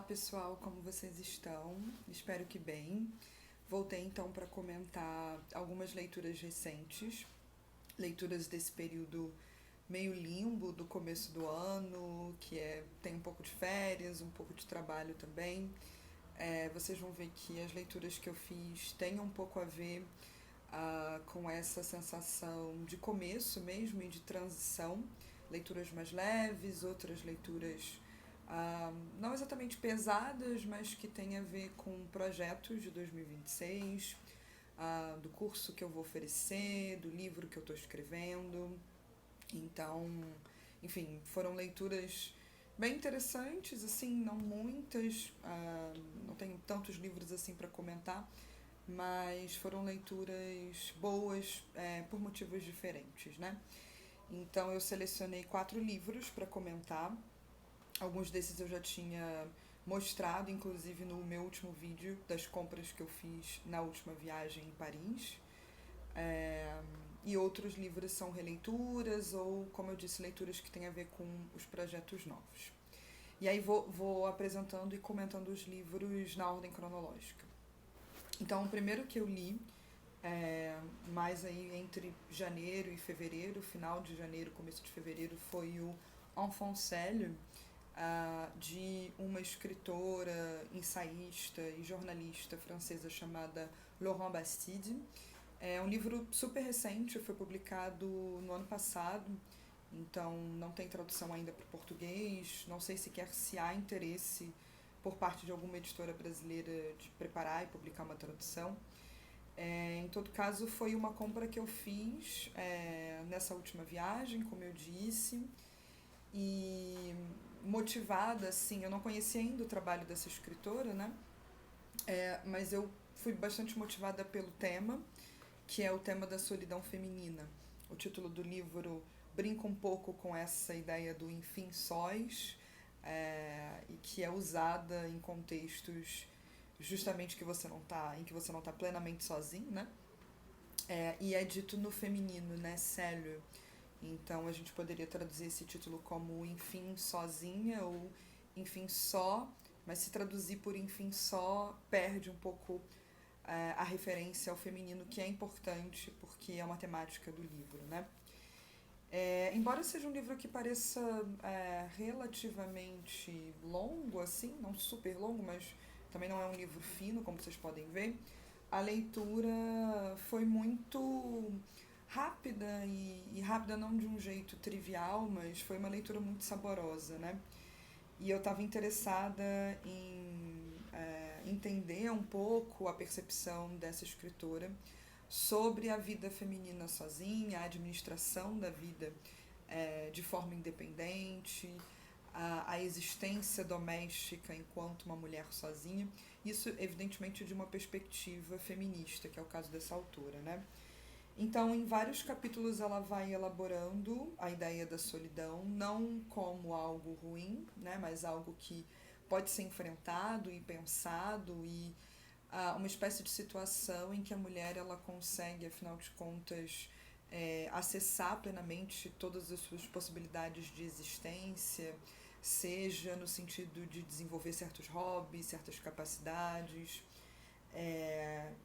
Olá pessoal, como vocês estão? Espero que bem. Voltei então para comentar algumas leituras recentes, leituras desse período meio limbo do começo do ano, tem um pouco de férias, um pouco de trabalho também. Vocês vão ver que as leituras que eu fiz têm um pouco a ver com essa sensação de começo mesmo e de transição. Leituras mais leves, outras leituras não exatamente pesadas, mas que têm a ver com projetos de 2026, do curso que eu vou oferecer, do livro que eu estou escrevendo. Então, enfim, foram leituras bem interessantes, assim, não muitas, não tenho tantos livros assim para comentar, mas foram leituras boas por motivos diferentes, né? Então eu selecionei 4 livros para comentar. Alguns desses eu já tinha mostrado, inclusive no meu último vídeo das compras que eu fiz na última viagem em Paris. E outros livros são releituras ou, como eu disse, leituras que têm a ver com os projetos novos. E aí vou apresentando e comentando os livros na ordem cronológica. Então, o primeiro que eu li, mais aí entre janeiro e fevereiro, final de janeiro, começo de fevereiro, foi o Enfant Celle, de uma escritora, ensaísta e jornalista francesa chamada Laurent Bastide. É um livro super recente, foi publicado no ano passado, então não tem tradução ainda para o português. Não sei sequer se há interesse por parte de alguma editora brasileira de preparar e publicar uma tradução. Em todo caso, foi uma compra que eu fiz nessa última viagem, como eu disse, e motivada, assim, eu não conhecia ainda o trabalho dessa escritora, né? Mas eu fui bastante motivada pelo tema, que é o tema da solidão feminina. O título do livro brinca um pouco com essa ideia do enfim sós, e que é usada em contextos justamente em que você não está plenamente sozinho, né? E é dito no feminino, né? Célio. Então a gente poderia traduzir esse título como Enfim Sozinha ou Enfim Só, mas se traduzir por Enfim Só perde um pouco a referência ao feminino, que é importante porque é uma temática do livro, né? Embora seja um livro que pareça relativamente longo, assim, não super longo, mas também não é um livro fino, como vocês podem ver, a leitura foi muito rápida e rápida não de um jeito trivial, mas foi uma leitura muito saborosa, né? E eu estava interessada em entender um pouco a percepção dessa escritora sobre a vida feminina sozinha, a administração da vida de forma independente, a existência doméstica enquanto uma mulher sozinha. Isso, evidentemente, de uma perspectiva feminista, que é o caso dessa autora, né? Então, em vários capítulos ela vai elaborando a ideia da solidão, não como algo ruim, né, mas algo que pode ser enfrentado e pensado e uma espécie de situação em que a mulher ela consegue, afinal de contas, acessar plenamente todas as suas possibilidades de existência, seja no sentido de desenvolver certos hobbies, certas capacidades,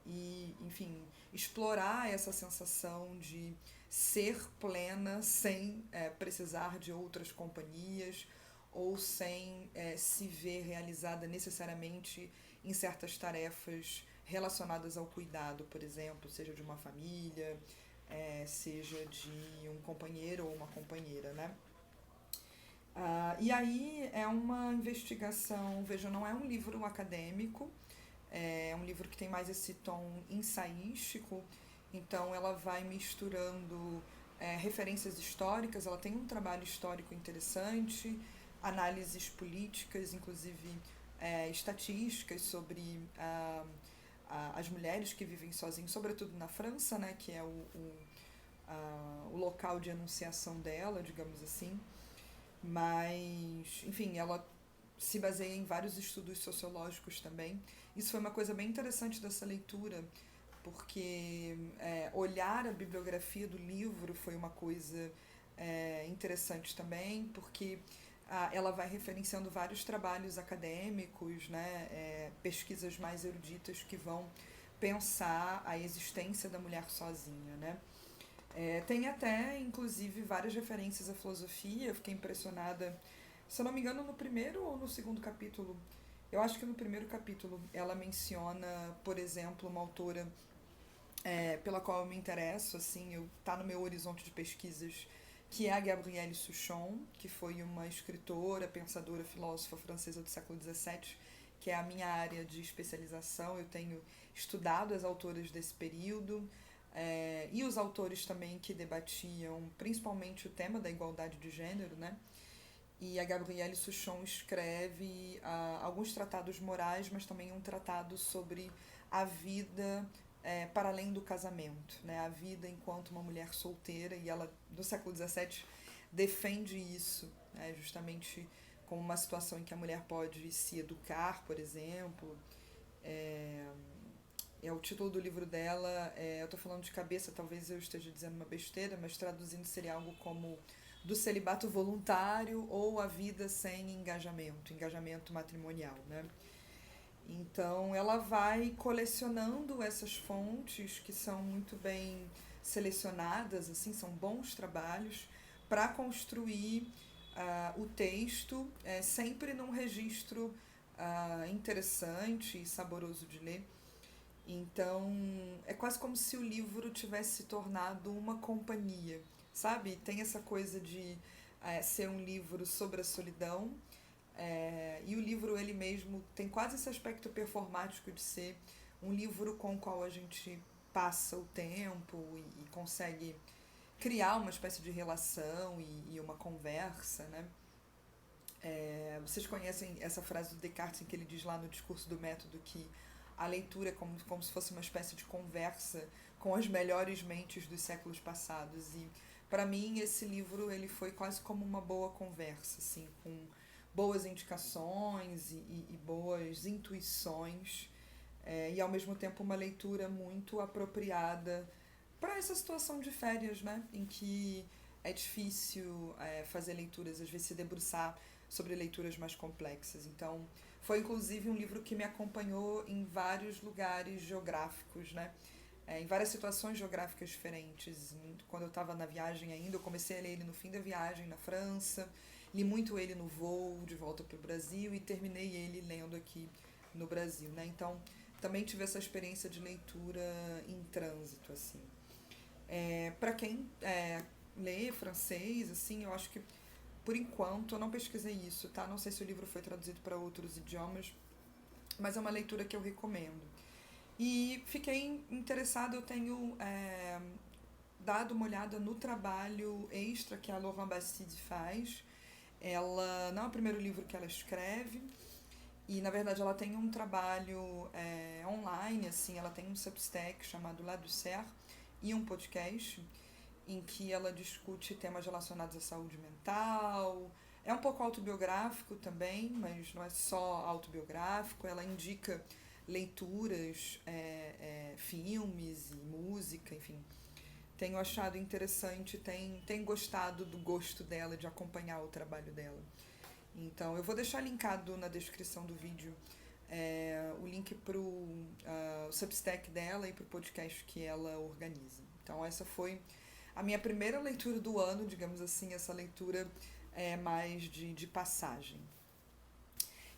e, enfim, explorar essa sensação de ser plena sem precisar de outras companhias ou sem se ver realizada necessariamente em certas tarefas relacionadas ao cuidado, por exemplo, seja de uma família, seja de um companheiro ou uma companheira, né? E aí é uma investigação, veja, não é um livro acadêmico, é um livro que tem mais esse tom ensaístico, então ela vai misturando referências históricas, ela tem um trabalho histórico interessante, análises políticas, inclusive estatísticas sobre as mulheres que vivem sozinhas, sobretudo na França, né, que é o local de enunciação dela, digamos assim. Mas, enfim, ela se baseia em vários estudos sociológicos também. Isso foi uma coisa bem interessante dessa leitura, porque olhar a bibliografia do livro foi uma coisa interessante também, porque ela vai referenciando vários trabalhos acadêmicos, né, pesquisas mais eruditas que vão pensar a existência da mulher sozinha, né. Tem até, inclusive, várias referências à filosofia. Eu fiquei impressionada, se eu não me engano, no primeiro ou no segundo capítulo. Eu acho que no primeiro capítulo ela menciona, por exemplo, uma autora pela qual eu me interesso, assim, tá no meu horizonte de pesquisas, que é a Gabrielle Souchon, que foi uma escritora, pensadora, filósofa francesa do século XVII, que é a minha área de especialização. Eu tenho estudado as autoras desse período, e os autores também que debatiam principalmente o tema da igualdade de gênero, né? E a Gabrielle Souchon escreve alguns tratados morais, mas também um tratado sobre a vida para além do casamento, né? A vida enquanto uma mulher solteira, e ela, no século XVII, defende isso, né? Justamente como uma situação em que a mulher pode se educar, por exemplo. O título do livro dela, eu estou falando de cabeça, talvez eu esteja dizendo uma besteira, mas traduzindo seria algo como do celibato voluntário ou a vida sem engajamento matrimonial, né? Então ela vai colecionando essas fontes que são muito bem selecionadas, assim, são bons trabalhos para construir o texto, sempre num registro interessante e saboroso de ler. Então, é quase como se o livro tivesse se tornado uma companhia, sabe? Tem essa coisa de ser um livro sobre a solidão, e o livro ele mesmo tem quase esse aspecto performático de ser um livro com o qual a gente passa o tempo e consegue criar uma espécie de relação e uma conversa, né? Vocês conhecem essa frase do Descartes em que ele diz lá no Discurso do Método que a leitura é como se fosse uma espécie de conversa com as melhores mentes dos séculos passados. E para mim esse livro ele foi quase como uma boa conversa, assim, com boas indicações e boas intuições, e ao mesmo tempo uma leitura muito apropriada para essa situação de férias, né, em que é difícil fazer leituras, às vezes se debruçar sobre leituras mais complexas. Então, foi inclusive um livro que me acompanhou em vários lugares geográficos, né? Em várias situações geográficas diferentes. Quando eu estava na viagem ainda, eu comecei a ler ele no fim da viagem na França, li muito ele no voo de volta para o Brasil e terminei ele lendo aqui no Brasil, né? Então, também tive essa experiência de leitura em trânsito, assim. Para quem lê francês, assim, eu acho que por enquanto, eu não pesquisei isso, tá? Não sei se o livro foi traduzido para outros idiomas, mas é uma leitura que eu recomendo. E fiquei interessada, eu tenho dado uma olhada no trabalho extra que a Laurent Bastide faz. Ela não é o primeiro livro que ela escreve, e na verdade ela tem um trabalho online, assim, ela tem um Substack chamado La Douceur e um podcast em que ela discute temas relacionados à saúde mental. É um pouco autobiográfico também, mas não é só autobiográfico. Ela indica leituras, filmes e música, enfim. Tenho achado interessante, tenho gostado do gosto dela, de acompanhar o trabalho dela. Então, eu vou deixar linkado na descrição do vídeo o link para o Substack dela e para o podcast que ela organiza. Então, essa foi a minha primeira leitura do ano, digamos assim, essa leitura mais de passagem.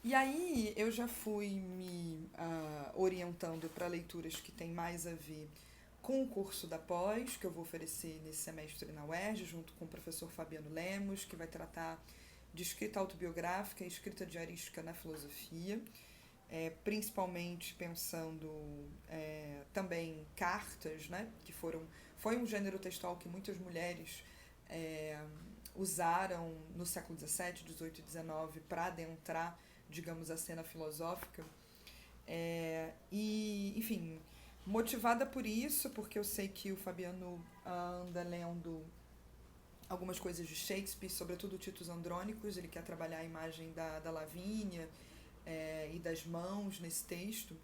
E aí eu já fui me orientando para leituras que tem mais a ver com o curso da pós, que eu vou oferecer nesse semestre na UERJ, junto com o professor Fabiano Lemos, que vai tratar de escrita autobiográfica e escrita diarística na filosofia, principalmente pensando também cartas, né, que foi um gênero textual que muitas mulheres usaram no século XVII, XVIII e XIX para adentrar, digamos, a cena filosófica. E, enfim, motivada por isso, porque eu sei que o Fabiano anda lendo algumas coisas de Shakespeare, sobretudo Titos Andrônicos, ele quer trabalhar a imagem da Lavínia e das mãos nesse texto.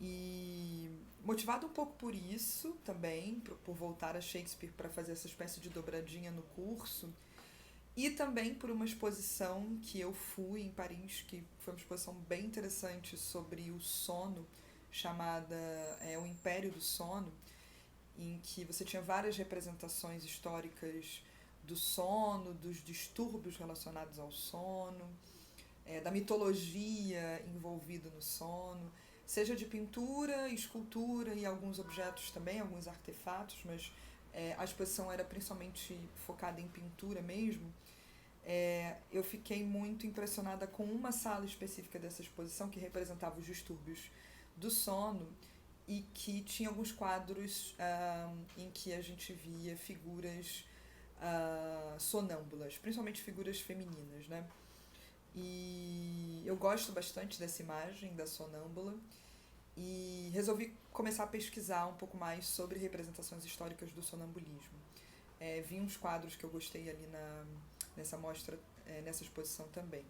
E motivado um pouco por isso também, por voltar a Shakespeare para fazer essa espécie de dobradinha no curso, e também por uma exposição que eu fui em Paris, que foi uma exposição bem interessante sobre o sono, chamada O Império do Sono, em que você tinha várias representações históricas do sono, dos distúrbios relacionados ao sono, da mitologia envolvida no sono, seja de pintura, escultura e alguns objetos também, alguns artefatos, mas a exposição era principalmente focada em pintura mesmo. Eu fiquei muito impressionada com uma sala específica dessa exposição que representava os distúrbios do sono e que tinha alguns quadros em que a gente via figuras sonâmbulas, principalmente figuras femininas, né? E eu gosto bastante dessa imagem da sonâmbula e resolvi começar a pesquisar um pouco mais sobre representações históricas do sonambulismo. Vi uns quadros que eu gostei ali nessa mostra, nessa exposição também.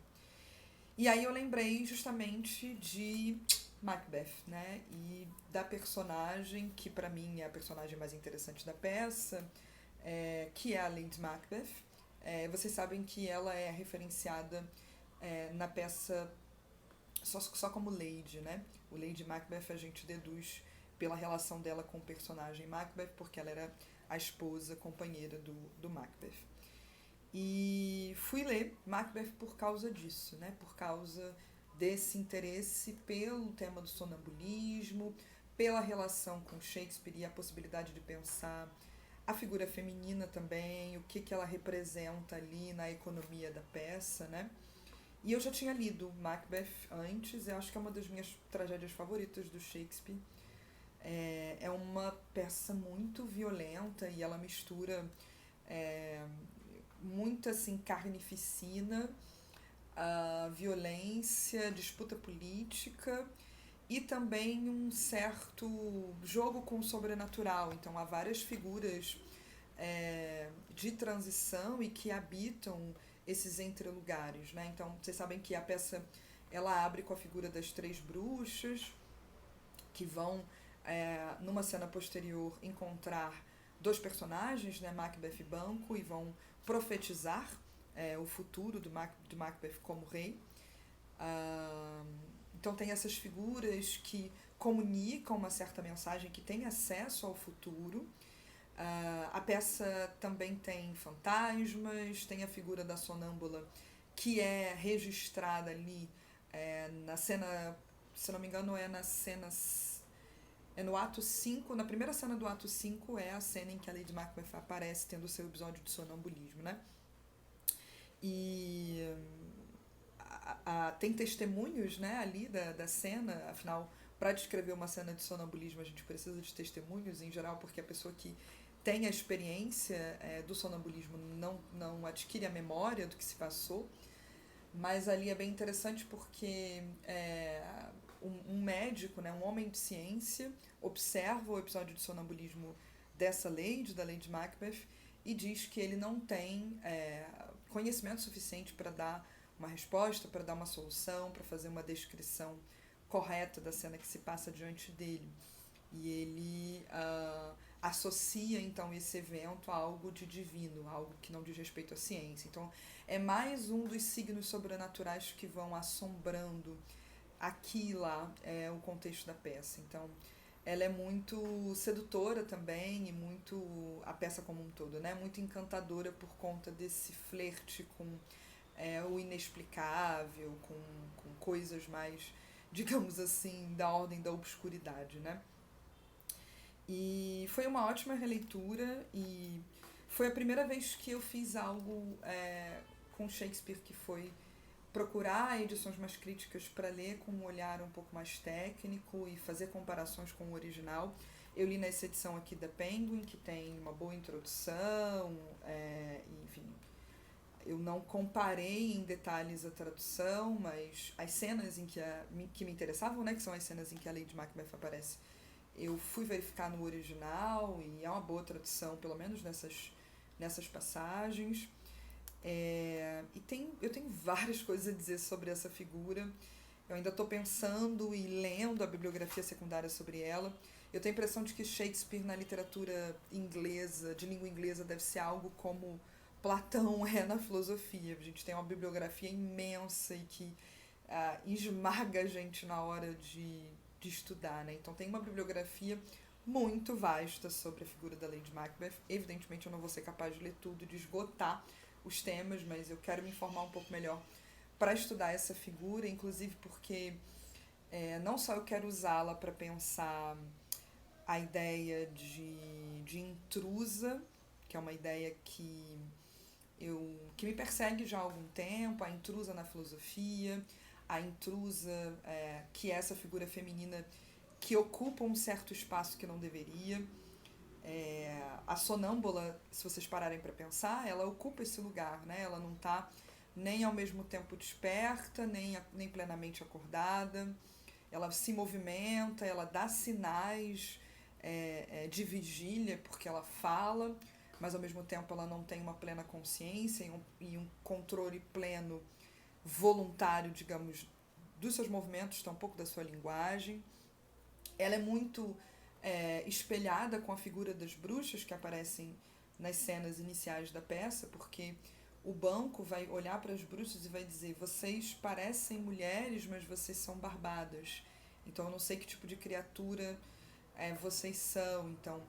E aí eu lembrei justamente de Macbeth, né? E da personagem, que para mim é a personagem mais interessante da peça, que é a Lady Macbeth. Vocês sabem que ela é referenciada na peça só como Lady, né? O Lady Macbeth a gente deduz pela relação dela com o personagem Macbeth, porque ela era a esposa, companheira do Macbeth. E fui ler Macbeth por causa disso, né? Por causa desse interesse pelo tema do sonambulismo, pela relação com Shakespeare e a possibilidade de pensar a figura feminina também, o que ela representa ali na economia da peça, né? E eu já tinha lido Macbeth antes, eu acho que é uma das minhas tragédias favoritas do Shakespeare. É uma peça muito violenta e ela mistura muita assim, carnificina, violência, disputa política e também um certo jogo com o sobrenatural. Então há várias figuras de transição e que habitam esses entrelugares, né? Então vocês sabem que a peça ela abre com a figura das três bruxas que vão numa cena posterior encontrar dois personagens, né, Macbeth e Banquo, e vão profetizar o futuro do Macbeth como rei. Então tem essas figuras que comunicam uma certa mensagem, que têm acesso ao futuro. A peça também tem fantasmas, tem a figura da sonâmbula que é registrada ali na cena, se não me engano é no ato 5, na primeira cena do ato 5 é a cena em que a Lady Macbeth aparece tendo o seu episódio de sonambulismo, né? E tem testemunhos, né, ali da cena, afinal, para descrever uma cena de sonambulismo a gente precisa de testemunhos em geral, porque a pessoa que tem a experiência do sonambulismo não adquire a memória do que se passou, mas ali é bem interessante porque um médico, né, um homem de ciência, observa o episódio de sonambulismo dessa lady, da Lady Macbeth, e diz que ele não tem conhecimento suficiente para dar uma resposta, para dar uma solução, para fazer uma descrição correta da cena que se passa diante dele. E ele associa, então, esse evento a algo de divino, algo que não diz respeito à ciência. Então, é mais um dos signos sobrenaturais que vão assombrando aqui e lá o contexto da peça. Então, ela é muito sedutora também e muito, a peça como um todo, né? Muito encantadora por conta desse flerte com o inexplicável, com coisas mais, digamos assim, da ordem da obscuridade, né? E foi uma ótima releitura e foi a primeira vez que eu fiz algo com Shakespeare, que foi procurar edições mais críticas para ler com um olhar um pouco mais técnico e fazer comparações com o original. Eu li nessa edição aqui da Penguin, que tem uma boa introdução, enfim, eu não comparei em detalhes a tradução, mas as cenas em que me interessavam, né, que são as cenas em que a Lady Macbeth aparece, eu fui verificar no original e é uma boa tradução, pelo menos nessas passagens. Eu tenho várias coisas a dizer sobre essa figura. Eu ainda estou pensando e lendo a bibliografia secundária sobre ela. Eu tenho a impressão de que Shakespeare na literatura inglesa, de língua inglesa, deve ser algo como Platão é na filosofia. A gente tem uma bibliografia imensa e que esmaga a gente na hora de estudar, né? Então tem uma bibliografia muito vasta sobre a figura da Lady Macbeth. Evidentemente eu não vou ser capaz de ler tudo, de esgotar os temas, mas eu quero me informar um pouco melhor para estudar essa figura, inclusive porque não só eu quero usá-la para pensar a ideia de intrusa, que é uma ideia que me persegue já há algum tempo, a intrusa na filosofia, a intrusa que é essa figura feminina que ocupa um certo espaço que não deveria. A sonâmbula, se vocês pararem para pensar, ela ocupa esse lugar, né? Ela não está nem ao mesmo tempo desperta, nem plenamente acordada. Ela se movimenta, ela dá sinais de vigília, porque ela fala, mas ao mesmo tempo ela não tem uma plena consciência e um controle pleno, voluntário, digamos, dos seus movimentos, tampouco da sua linguagem. Ela é muito espelhada com a figura das bruxas que aparecem nas cenas iniciais da peça, porque o banco vai olhar para as bruxas e vai dizer: vocês parecem mulheres, mas vocês são barbadas. Então eu não sei que tipo de criatura vocês são. Então,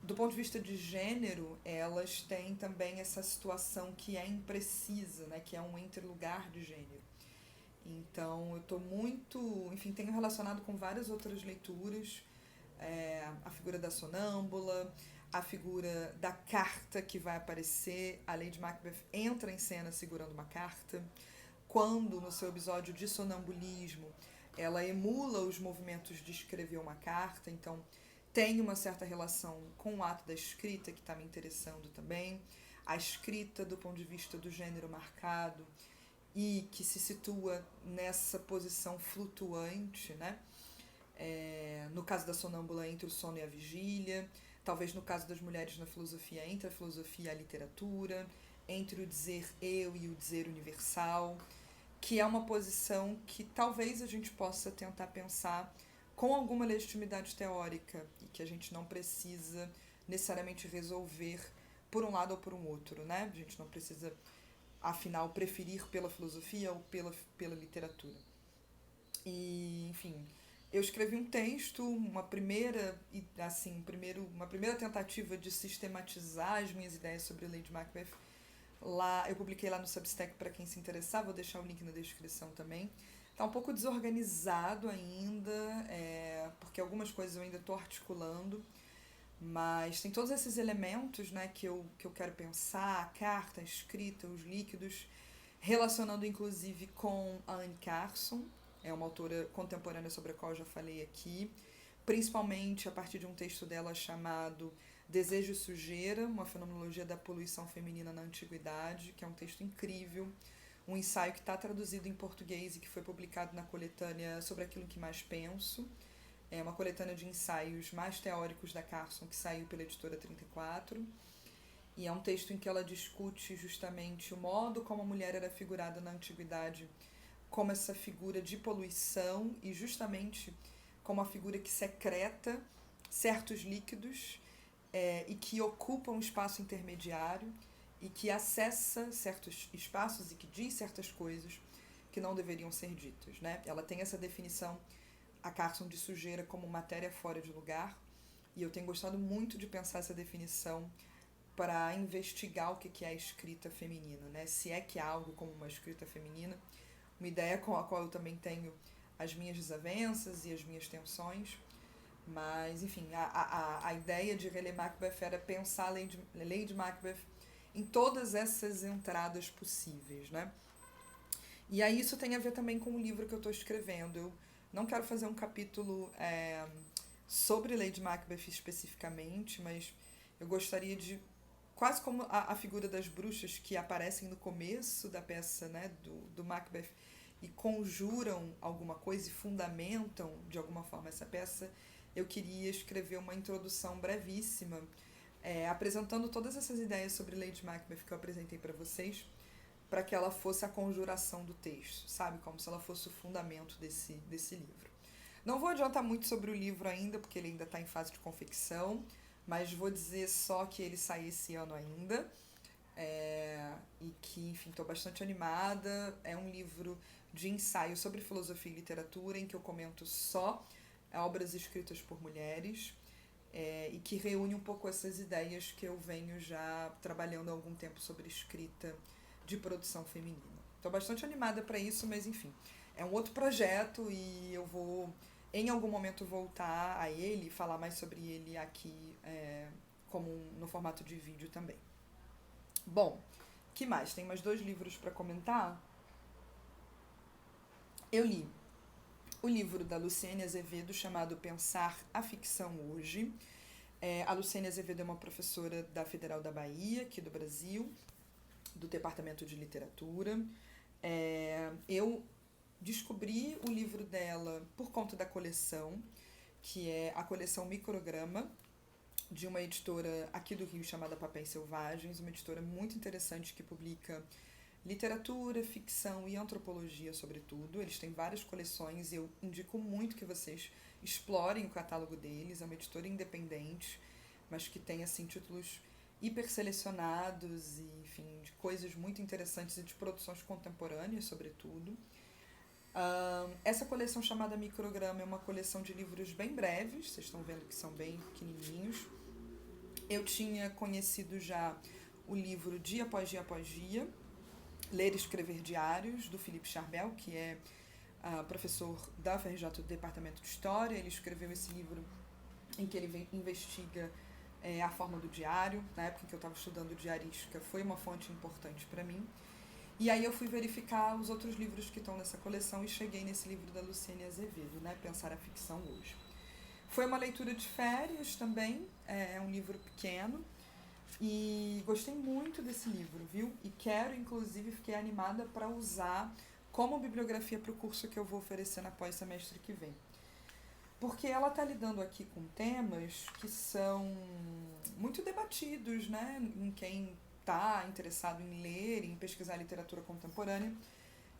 do ponto de vista de gênero, elas têm também essa situação que é imprecisa, né? Que é um interlugar de gênero. Então, eu estou muito... Enfim, tenho relacionado com várias outras leituras. A figura da sonâmbula, a figura da carta que vai aparecer. A Lady Macbeth entra em cena segurando uma carta. Quando, no seu episódio de sonambulismo, ela emula os movimentos de escrever uma carta. Então, tem uma certa relação com o ato da escrita, que está me interessando também. A escrita do ponto de vista do gênero marcado e que se situa nessa posição flutuante, né? No caso da sonâmbula, entre o sono e a vigília. Talvez no caso das mulheres na filosofia, entre a filosofia e a literatura. Entre o dizer eu e o dizer universal. Que é uma posição que talvez a gente possa tentar pensar com alguma legitimidade teórica e que a gente não precisa necessariamente resolver por um lado ou por um outro, né? A gente não precisa, afinal, preferir pela filosofia ou pela literatura. E, enfim, eu escrevi um texto, uma primeira tentativa de sistematizar as minhas ideias sobre Lady Macbeth. Lá, eu publiquei lá no Substack para quem se interessar, vou deixar o link na descrição também. Tá um pouco desorganizado ainda, porque algumas coisas eu ainda estou articulando, mas tem todos esses elementos, né, que eu quero pensar: a carta, a escrita, os líquidos, relacionando inclusive com a Anne Carson, é uma autora contemporânea sobre a qual eu já falei aqui, principalmente a partir de um texto dela chamado Desejo e Sujeira, uma fenomenologia da poluição feminina na antiguidade, que é um texto incrível, um ensaio que está traduzido em português e que foi publicado na coletânea Sobre Aquilo que Mais Penso. É uma coletânea de ensaios mais teóricos da Carson, que saiu pela editora 34. E é um texto em que ela discute justamente o modo como a mulher era figurada na antiguidade, como essa figura de poluição e justamente como a figura que secreta certos líquidos e que ocupa um espaço intermediário e que acessa certos espaços e que diz certas coisas que não deveriam ser ditas, né? Ela tem essa definição, a Carson, de sujeira como matéria fora de lugar, e eu tenho gostado muito de pensar essa definição para investigar o que é a escrita feminina, né? Se é que há algo como uma escrita feminina, uma ideia com a qual eu também tenho as minhas desavenças e as minhas tensões. Mas, enfim, a ideia de reler Macbeth era pensar Lady Macbeth em todas essas entradas possíveis, né? E aí isso tem a ver também com o livro que eu estou escrevendo. Eu não quero fazer um capítulo sobre Lady Macbeth especificamente, mas eu gostaria de, quase como a figura das bruxas que aparecem no começo da peça, né, do Macbeth, e conjuram alguma coisa e fundamentam de alguma forma essa peça, eu queria escrever uma introdução brevíssima, apresentando todas essas ideias sobre Lady Macbeth que eu apresentei para vocês, para que ela fosse a conjuração do texto, sabe? Como se ela fosse o fundamento desse livro. Não vou adiantar muito sobre o livro ainda, porque ele ainda está em fase de confecção, mas vou dizer só que ele sai esse ano ainda. que, enfim, estou bastante animada. É um livro de ensaio sobre filosofia e literatura, em que eu comento só obras escritas por mulheres, e que reúne um pouco essas ideias que eu venho já trabalhando há algum tempo sobre escrita de produção feminina. Estou bastante animada para isso, mas enfim, é um outro projeto e eu vou em algum momento voltar a ele e falar mais sobre ele aqui, no formato de vídeo também. Bom, que mais? Tem mais 2 livros para comentar. Eu li o livro da Luciene Azevedo chamado Pensar a Ficção Hoje. A Luciene Azevedo é uma professora da Federal da Bahia, aqui do Brasil, do Departamento de Literatura. Eu descobri o livro dela por conta da coleção, que é a coleção Micrograma, de uma editora aqui do Rio chamada Papéis Selvagens, uma editora muito interessante que publica literatura, ficção e antropologia, sobretudo. Eles têm várias coleções e eu indico muito que vocês explorem o catálogo deles. É uma editora independente, mas que tem assim títulos hiper selecionados e, enfim, de coisas muito interessantes e de produções contemporâneas, sobretudo. Essa coleção chamada Micrograma é uma coleção de livros bem breves, vocês estão vendo que são bem pequenininhos. Eu tinha conhecido já o livro Dia Após Dia Após Dia, Ler e Escrever Diários, do Felipe Charbel, que é professor da UFRJ do Departamento de História. Ele escreveu esse livro em que ele investiga a forma do diário. Na época em que eu estava estudando diarística, foi uma fonte importante para mim. E aí eu fui verificar os outros livros que estão nessa coleção e cheguei nesse livro da Luciene Azevedo, né, Pensar a Ficção Hoje. Foi uma leitura de férias também, é um livro pequeno, e gostei muito desse livro, viu? E quero, inclusive, fiquei animada para usar como bibliografia para o curso que eu vou oferecer na pós-semestre que vem. Porque ela está lidando aqui com temas que são muito debatidos, né? Em quem está interessado em ler, em pesquisar literatura contemporânea,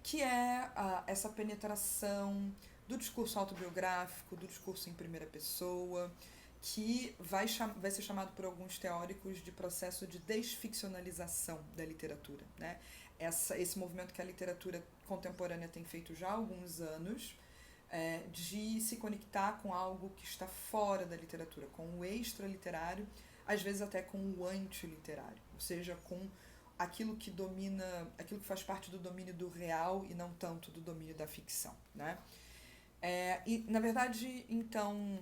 que é essa penetração do discurso autobiográfico, do discurso em primeira pessoa, que vai ser chamado por alguns teóricos de processo de desficcionalização da literatura, né? Esse movimento que a literatura contemporânea tem feito já há alguns anos, de se conectar com algo que está fora da literatura, com o extraliterário, às vezes até com o antiliterário, ou seja, com aquilo que domina, aquilo que faz parte do domínio do real e não tanto do domínio da ficção, né? E, na verdade, então,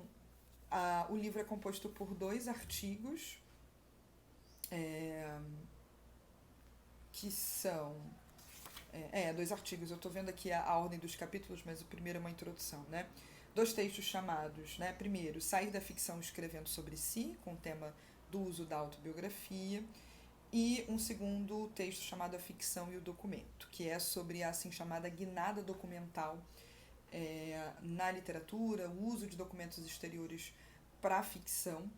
o livro é composto por 2 artigos, que são... 2 artigos, eu estou vendo aqui a ordem dos capítulos, mas o primeiro é uma introdução, né? 2 textos chamados, né? Primeiro, Sair da Ficção Escrevendo Sobre Si, com o tema do uso da autobiografia, e um segundo texto chamado A Ficção e o Documento, que é sobre a assim chamada guinada documental na literatura, o uso de documentos exteriores para a ficção,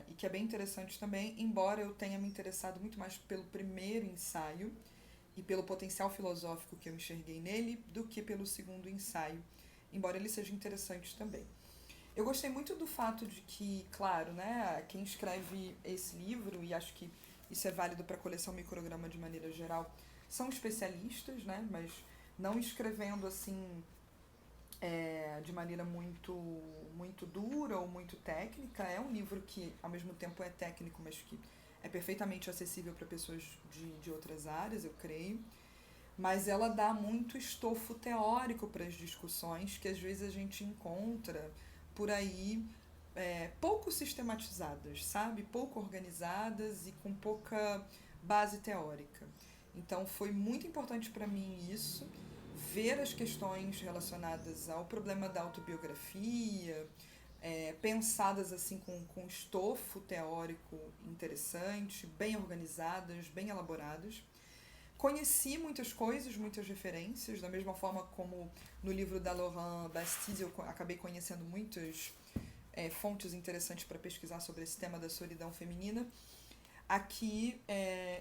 e que é bem interessante também, embora eu tenha me interessado muito mais pelo primeiro ensaio e pelo potencial filosófico que eu enxerguei nele, do que pelo segundo ensaio, embora ele seja interessante também. Eu gostei muito do fato de que, claro, né, quem escreve esse livro, e acho que isso é válido para a coleção Micrograma de maneira geral, são especialistas, né, mas não escrevendo assim de maneira muito dura ou muito técnica. É um livro que, ao mesmo tempo, é técnico, mas que é perfeitamente acessível para pessoas de outras áreas, eu creio. Mas ela dá muito estofo teórico para as discussões que, às vezes, a gente encontra por aí pouco sistematizadas, sabe? Pouco organizadas e com pouca base teórica. Então, foi muito importante para mim isso, ver as questões relacionadas ao problema da autobiografia, pensadas assim com estofo teórico interessante, bem organizadas, bem elaboradas. Conheci muitas coisas, muitas referências, da mesma forma como no livro da Laurent Bastide eu acabei conhecendo muitas fontes interessantes para pesquisar sobre esse tema da solidão feminina. Aqui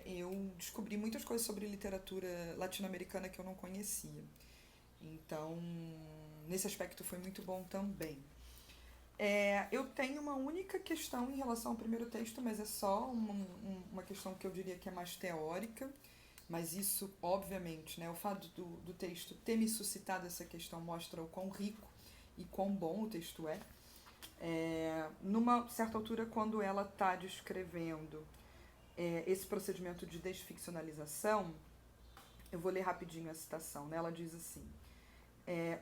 eu descobri muitas coisas sobre literatura latino-americana que eu não conhecia. Então, nesse aspecto foi muito bom também. Eu tenho uma única questão em relação ao primeiro texto, mas é só uma questão que eu diria que é mais teórica, mas isso, obviamente, né, o fato do texto ter me suscitado essa questão mostra o quão rico e quão bom o texto é. Numa certa altura, quando ela está descrevendo esse procedimento de desficcionalização, eu vou ler rapidinho a citação, né? Ela diz assim: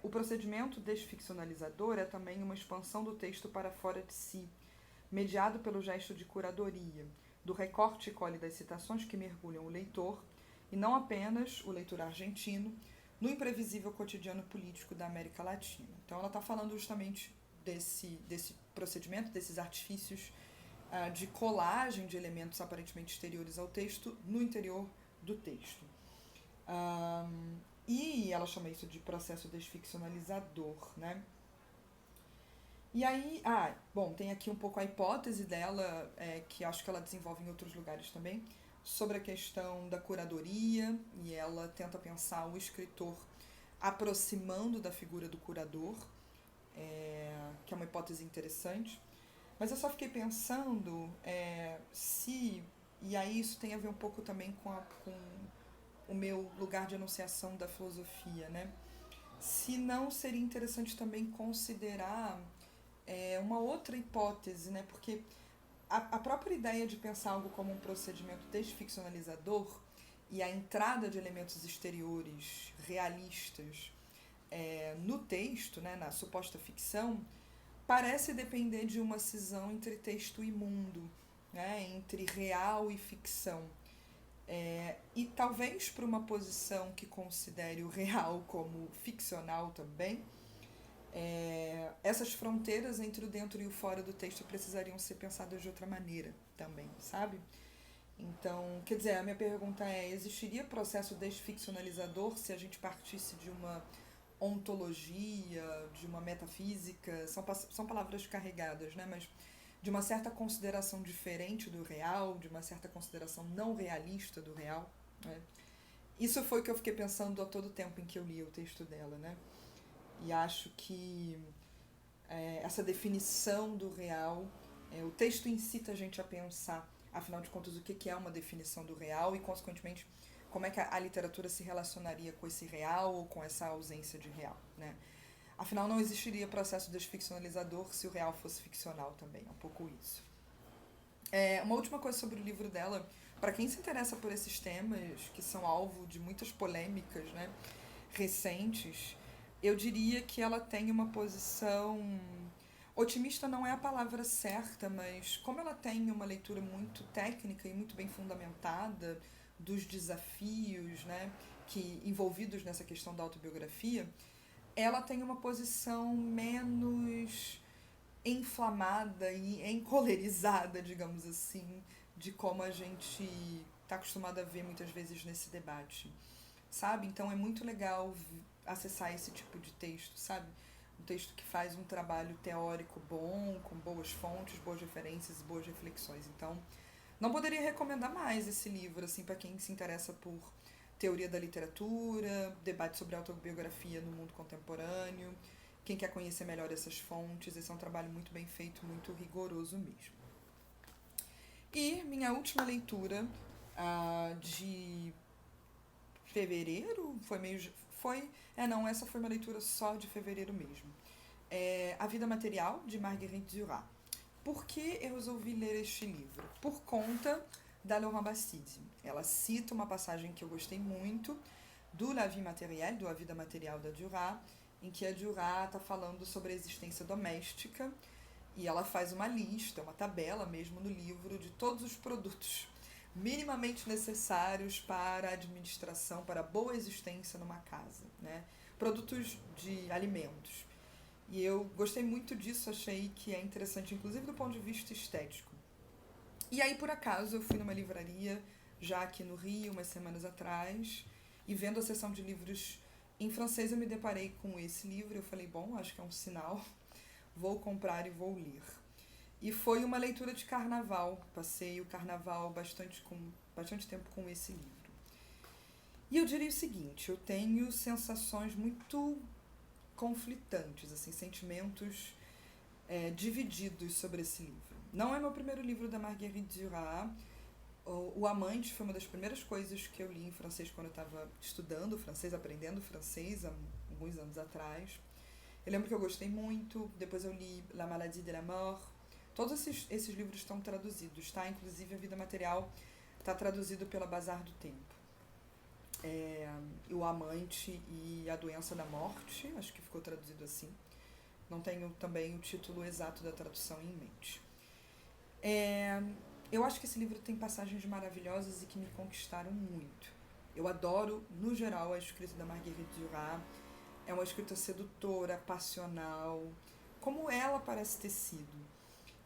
o procedimento desficcionalizador é também uma expansão do texto para fora de si, mediado pelo gesto de curadoria, do recorte e colhe das citações que mergulham o leitor, e não apenas o leitor argentino, no imprevisível cotidiano político da América Latina. Então ela está falando justamente desse procedimento, desses artifícios de colagem de elementos aparentemente exteriores ao texto no interior do texto. E ela chama isso de processo desficcionalizador, né? E aí, tem aqui um pouco a hipótese dela, que acho que ela desenvolve em outros lugares também, sobre a questão da curadoria, e ela tenta pensar o escritor aproximando da figura do curador, que é uma hipótese interessante. Mas eu só fiquei pensando e aí isso tem a ver um pouco também com o meu lugar de enunciação da filosofia, né? Se não seria interessante também considerar uma outra hipótese, né? Porque a própria ideia de pensar algo como um procedimento desficcionalizador e a entrada de elementos exteriores realistas no texto, né, na suposta ficção, parece depender de uma cisão entre texto e mundo, né, entre real e ficção. E talvez para uma posição que considere o real como ficcional também, essas fronteiras entre o dentro e o fora do texto precisariam ser pensadas de outra maneira também, sabe? Então, quer dizer, a minha pergunta existiria processo desficcionalizador se a gente partisse de uma ontologia, de uma metafísica, são palavras carregadas, né? Mas de uma certa consideração diferente do real, de uma certa consideração não realista do real, né? Isso foi o que eu fiquei pensando a todo tempo em que eu li o texto dela, né? E acho que essa definição do real, o texto incita a gente a pensar, afinal de contas, o que é uma definição do real e, consequentemente, como é que a literatura se relacionaria com esse real ou com essa ausência de real, né? Afinal, não existiria processo desficcionalizador se o real fosse ficcional também, é um pouco isso. Uma última coisa sobre o livro dela, para quem se interessa por esses temas, que são alvo de muitas polêmicas, né, recentes, eu diria que ela tem uma posição... Otimista não é a palavra certa, mas como ela tem uma leitura muito técnica e muito bem fundamentada dos desafios, né, envolvidos nessa questão da autobiografia, ela tem uma posição menos inflamada e encolerizada, digamos assim, de como a gente está acostumado a ver muitas vezes nesse debate, sabe? Então é muito legal acessar esse tipo de texto, sabe? Um texto que faz um trabalho teórico bom, com boas fontes, boas referências, boas reflexões. Então, não poderia recomendar mais esse livro, assim, para quem se interessa por teoria da literatura, debate sobre autobiografia no mundo contemporâneo, quem quer conhecer melhor essas fontes. Esse é um trabalho muito bem feito, muito rigoroso mesmo. E minha última leitura de fevereiro, essa foi uma leitura só de fevereiro mesmo. A Vida Material, de Marguerite Duras. Por que eu resolvi ler este livro? Por conta da Laurent Bastide. Ela cita uma passagem que eu gostei muito do La Vie Matérielle, do A Vida Material da Duras, em que a Duras está falando sobre a existência doméstica e ela faz uma lista, uma tabela mesmo no livro de todos os produtos minimamente necessários para a administração, para a boa existência numa casa, né? Produtos de alimentos. E eu gostei muito disso, achei que é interessante, inclusive do ponto de vista estético. E aí, por acaso, eu fui numa livraria, já aqui no Rio, umas semanas atrás, e vendo a seção de livros em francês, eu me deparei com esse livro. Eu falei, bom, acho que é um sinal, vou comprar e vou ler. E foi uma leitura de carnaval, passei o carnaval bastante tempo com esse livro. E eu diria o seguinte, eu tenho sensações muito conflitantes, assim, sentimentos divididos sobre esse livro. Não é meu primeiro livro da Marguerite Duras, O Amante foi uma das primeiras coisas que eu li em francês quando eu estava estudando francês, aprendendo francês, há alguns anos atrás. Eu lembro que eu gostei muito, depois eu li La Maladie de la Mort. Todos esses livros estão traduzidos, tá? Inclusive A Vida Material está traduzido pela Bazar do Tempo. O Amante e a Doença da Morte, acho que ficou traduzido assim. Não tenho também o título exato da tradução em mente. Eu acho que esse livro tem passagens maravilhosas e que me conquistaram muito. Eu adoro, no geral, a escrita da Marguerite Duras. É uma escrita sedutora, passional, como ela parece ter sido.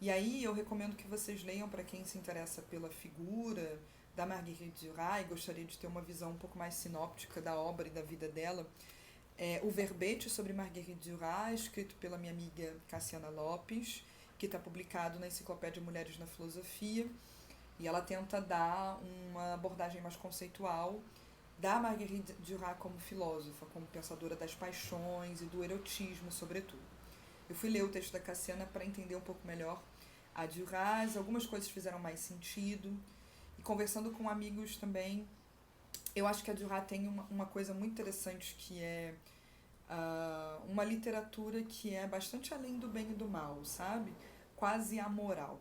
E aí eu recomendo que vocês leiam, para quem se interessa pela figura da Marguerite Duras e gostaria de ter uma visão um pouco mais sinóptica da obra e da vida dela. O verbete sobre Marguerite Duras, escrito pela minha amiga Cassiana Lopes, que está publicado na Enciclopédia Mulheres na Filosofia, e ela tenta dar uma abordagem mais conceitual da Marguerite Duras como filósofa, como pensadora das paixões e do erotismo, sobretudo. Eu fui ler o texto da Cassiana para entender um pouco melhor a Duras, algumas coisas fizeram mais sentido, e conversando com amigos também, eu acho que a Duras tem uma coisa muito interessante, que é uma literatura que é bastante além do bem e do mal, sabe? Quase amoral,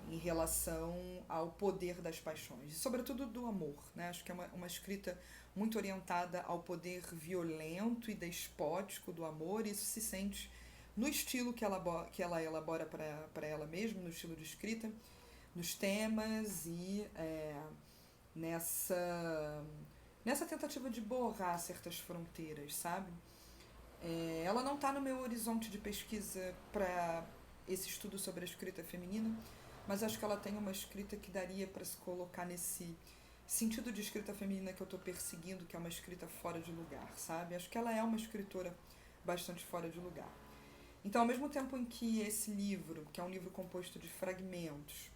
em relação ao poder das paixões, e sobretudo do amor, né? Acho que é uma escrita muito orientada ao poder violento e despótico do amor, e isso se sente no estilo que ela elabora para ela mesma, no estilo de escrita, nos temas e nessa tentativa de borrar certas fronteiras, sabe? Ela não está no meu horizonte de pesquisa para esse estudo sobre a escrita feminina, mas acho que ela tem uma escrita que daria para se colocar nesse sentido de escrita feminina que eu estou perseguindo, que é uma escrita fora de lugar, sabe? Acho que ela é uma escritora bastante fora de lugar. Então, ao mesmo tempo em que esse livro, que é um livro composto de fragmentos,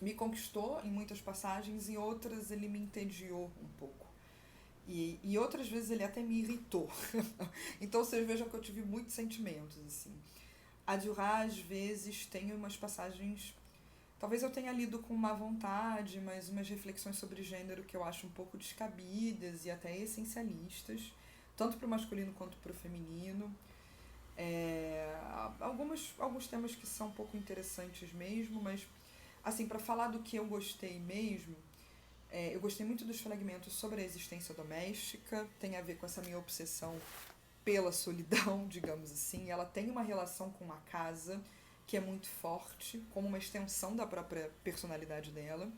me conquistou em muitas passagens, em outras ele me entediou um pouco. E outras vezes ele até me irritou. Então vocês vejam que eu tive muitos sentimentos, assim. A Duras, às vezes, tem umas passagens... Talvez eu tenha lido com má vontade, mas umas reflexões sobre gênero que eu acho um pouco descabidas e até essencialistas, tanto para o masculino quanto para o feminino. Alguns temas que são um pouco interessantes mesmo, mas, assim, para falar do que eu gostei mesmo, eu gostei muito dos fragmentos sobre a existência doméstica, tem a ver com essa minha obsessão pela solidão, digamos assim. Ela tem uma relação com a casa que é muito forte, como uma extensão da própria personalidade dela.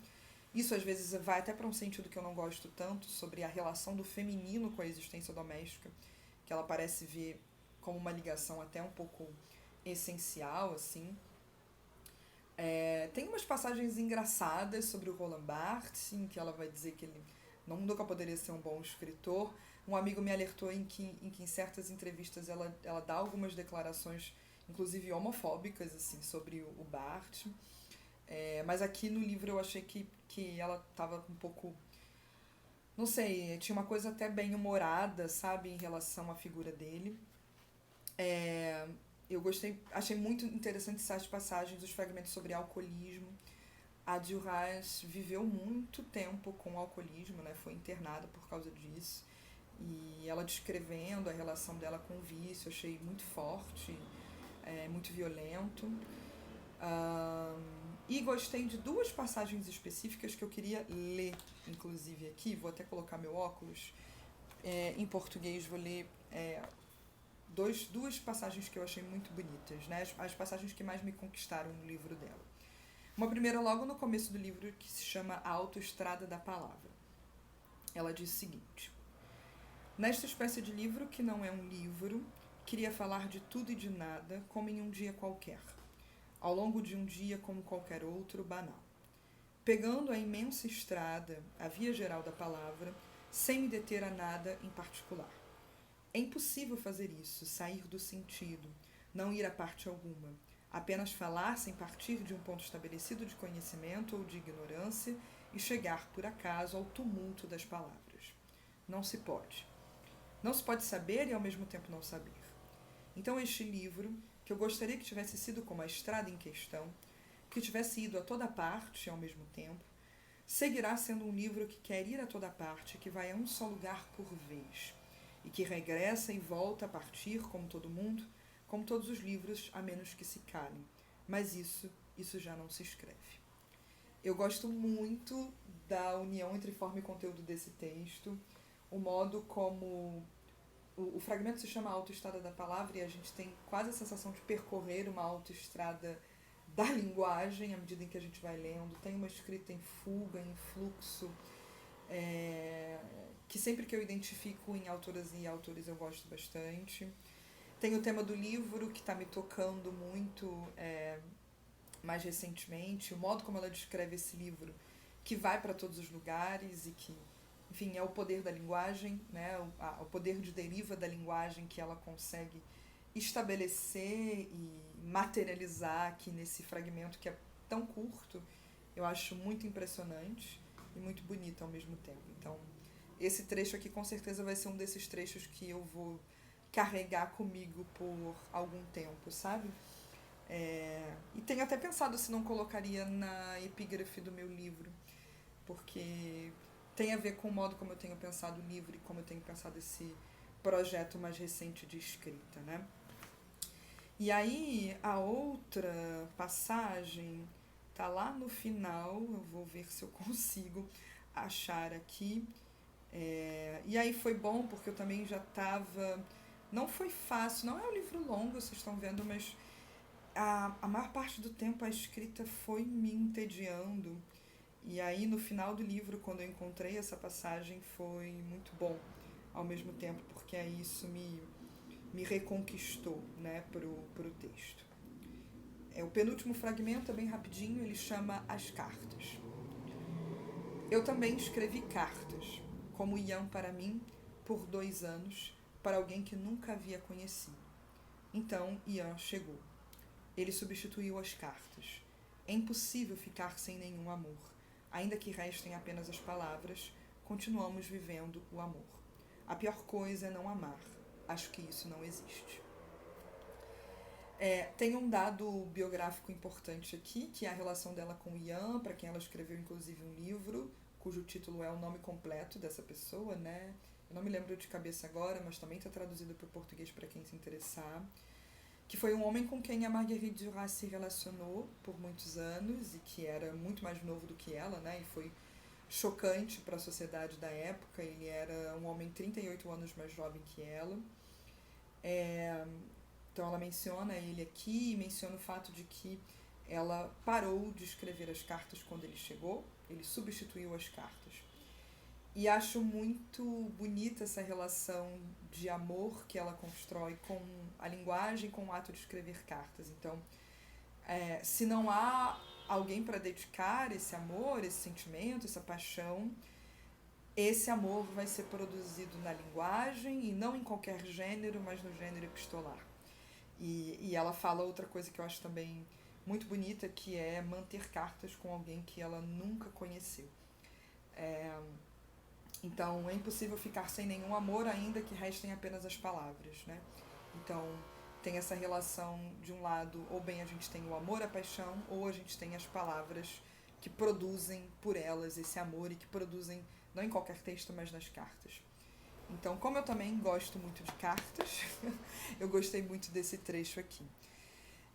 Isso às vezes vai até para um sentido que eu não gosto tanto, sobre a relação do feminino com a existência doméstica, que ela parece ver como uma ligação até um pouco essencial, assim. Tem umas passagens engraçadas sobre o Roland Barthes, em que ela vai dizer que ele nunca poderia ser um bom escritor. Um amigo me alertou em que em certas entrevistas ela dá algumas declarações, inclusive homofóbicas, assim, sobre o Barthes. Mas aqui no livro eu achei que ela estava um pouco... Não sei, tinha uma coisa até bem humorada, sabe, em relação à figura dele. Eu achei muito interessante essas passagens, os fragmentos sobre alcoolismo. A Duras viveu muito tempo com alcoolismo, né? Foi internada por causa disso. E ela descrevendo a relação dela com o vício, achei muito forte, muito violento. E gostei de duas passagens específicas que eu queria ler, inclusive aqui. Vou até colocar meu óculos. Em português vou ler... duas passagens que eu achei muito bonitas, né? As passagens que mais me conquistaram no livro dela. Uma primeira logo no começo do livro, que se chama A Autoestrada da Palavra. Ela diz o seguinte: nesta espécie de livro, que não é um livro, queria falar de tudo e de nada, como em um dia qualquer, ao longo de um dia como qualquer outro, banal. Pegando a imensa estrada, a via geral da palavra, sem me deter a nada em particular. É impossível fazer isso, sair do sentido, não ir a parte alguma, apenas falar sem partir de um ponto estabelecido de conhecimento ou de ignorância e chegar, por acaso, ao tumulto das palavras. Não se pode. Não se pode saber e, ao mesmo tempo, não saber. Então, este livro, que eu gostaria que tivesse sido como a estrada em questão, que tivesse ido a toda parte ao mesmo tempo, seguirá sendo um livro que quer ir a toda parte, que vai a um só lugar por vez, e que regressa e volta a partir, como todo mundo, como todos os livros, a menos que se calem. Mas isso já não se escreve. Eu gosto muito da união entre forma e conteúdo desse texto, o modo como o fragmento se chama Autoestrada da Palavra e a gente tem quase a sensação de percorrer uma autoestrada da linguagem à medida em que a gente vai lendo. Tem uma escrita em fuga, em fluxo, que sempre que eu identifico em autoras e autores eu gosto bastante. Tem o tema do livro, que está me tocando muito mais recentemente, o modo como ela descreve esse livro, que vai para todos os lugares e que, enfim, é o poder da linguagem, né? O poder de deriva da linguagem que ela consegue estabelecer e materializar aqui nesse fragmento que é tão curto. Eu acho muito impressionante e muito bonito ao mesmo tempo. Então, esse trecho aqui com certeza vai ser um desses trechos que eu vou carregar comigo por algum tempo, sabe? E tenho até pensado se não colocaria na epígrafe do meu livro, porque tem a ver com o modo como eu tenho pensado o livro e como eu tenho pensado esse projeto mais recente de escrita, né? E aí, a outra passagem tá lá no final, eu vou ver se eu consigo achar aqui. E aí foi bom, porque eu também já estava... Não foi fácil, não é um livro longo, vocês estão vendo, mas a maior parte do tempo a escrita foi me entediando. E aí, no final do livro, quando eu encontrei essa passagem, foi muito bom ao mesmo tempo, porque aí isso me reconquistou, né, pro texto. O penúltimo fragmento é bem rapidinho, ele chama As Cartas. Eu também escrevi cartas, como Ian para mim, por 2 anos, para alguém que nunca havia conhecido. Então Ian chegou. Ele substituiu as cartas. É impossível ficar sem nenhum amor. Ainda que restem apenas as palavras, continuamos vivendo o amor. A pior coisa é não amar. Acho que isso não existe. Tem um dado biográfico importante aqui, que é a relação dela com Ian, para quem ela escreveu inclusive um livro, cujo título é o nome completo dessa pessoa, né? Eu não me lembro de cabeça agora, mas também está traduzido para o português para quem se interessar. Que foi um homem com quem a Marguerite Duras se relacionou por muitos anos e que era muito mais novo do que ela, né? E foi chocante para a sociedade da época. Ele era um homem 38 anos mais jovem que ela. Então ela menciona ele aqui, menciona o fato de que ela parou de escrever as cartas quando ele chegou, ele substituiu as cartas. E acho muito bonita essa relação de amor que ela constrói com a linguagem, com o ato de escrever cartas. Então, se não há alguém para dedicar esse amor, esse sentimento, essa paixão, esse amor vai ser produzido na linguagem e não em qualquer gênero, mas no gênero epistolar. E ela fala outra coisa que eu acho também muito bonita, que é manter cartas com alguém que ela nunca conheceu. Então, é impossível ficar sem nenhum amor, ainda que restem apenas as palavras, né? Então, tem essa relação, de um lado, ou bem a gente tem o amor, a paixão, ou a gente tem as palavras que produzem por elas esse amor e que produzem, não em qualquer texto, mas nas cartas. Então, como eu também gosto muito de cartas, eu gostei muito desse trecho aqui.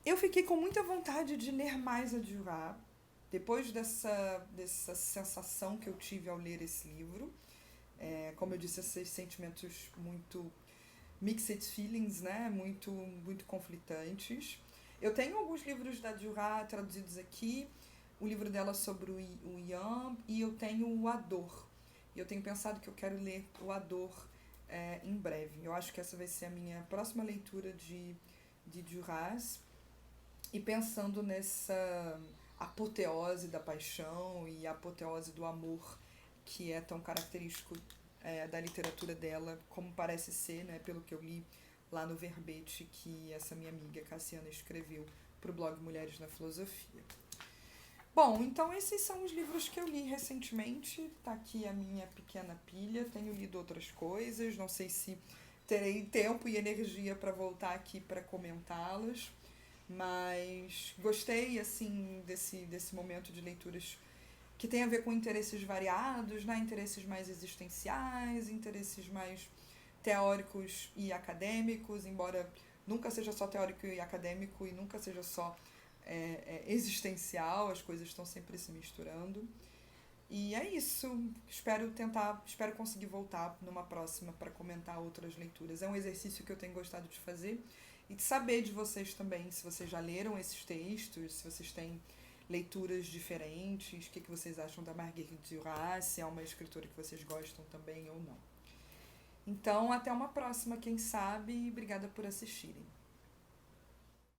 Eu fiquei com muita vontade de ler mais a Duras, depois dessa sensação que eu tive ao ler esse livro. Como eu disse, esses sentimentos muito mixed feelings, né? Muito conflitantes. Eu tenho alguns livros da Duras traduzidos aqui, o livro dela sobre o Ian, e eu tenho o A Dor. E eu tenho pensado que eu quero ler o A Dor em breve. Eu acho que essa vai ser a minha próxima leitura de Duras. E pensando nessa apoteose da paixão e apoteose do amor que é tão característico da literatura dela, como parece ser, né, pelo que eu li lá no verbete que essa minha amiga Cassiana escreveu para o blog Mulheres na Filosofia. Bom, então esses são os livros que eu li recentemente. Tá aqui a minha pequena pilha. Tenho lido outras coisas, não sei se terei tempo e energia para voltar aqui para comentá-las, mas gostei, assim, desse momento de leituras que tem a ver com interesses variados, né? Interesses mais existenciais, interesses mais teóricos e acadêmicos, embora nunca seja só teórico e acadêmico e nunca seja só existencial, as coisas estão sempre se misturando. E é isso. Espero conseguir voltar numa próxima para comentar outras leituras. É um exercício que eu tenho gostado de fazer e de saber de vocês também, se vocês já leram esses textos, se vocês têm leituras diferentes, o que vocês acham da Marguerite Duras, se é uma escritora que vocês gostam também ou não. Então, até uma próxima, quem sabe, e obrigada por assistirem.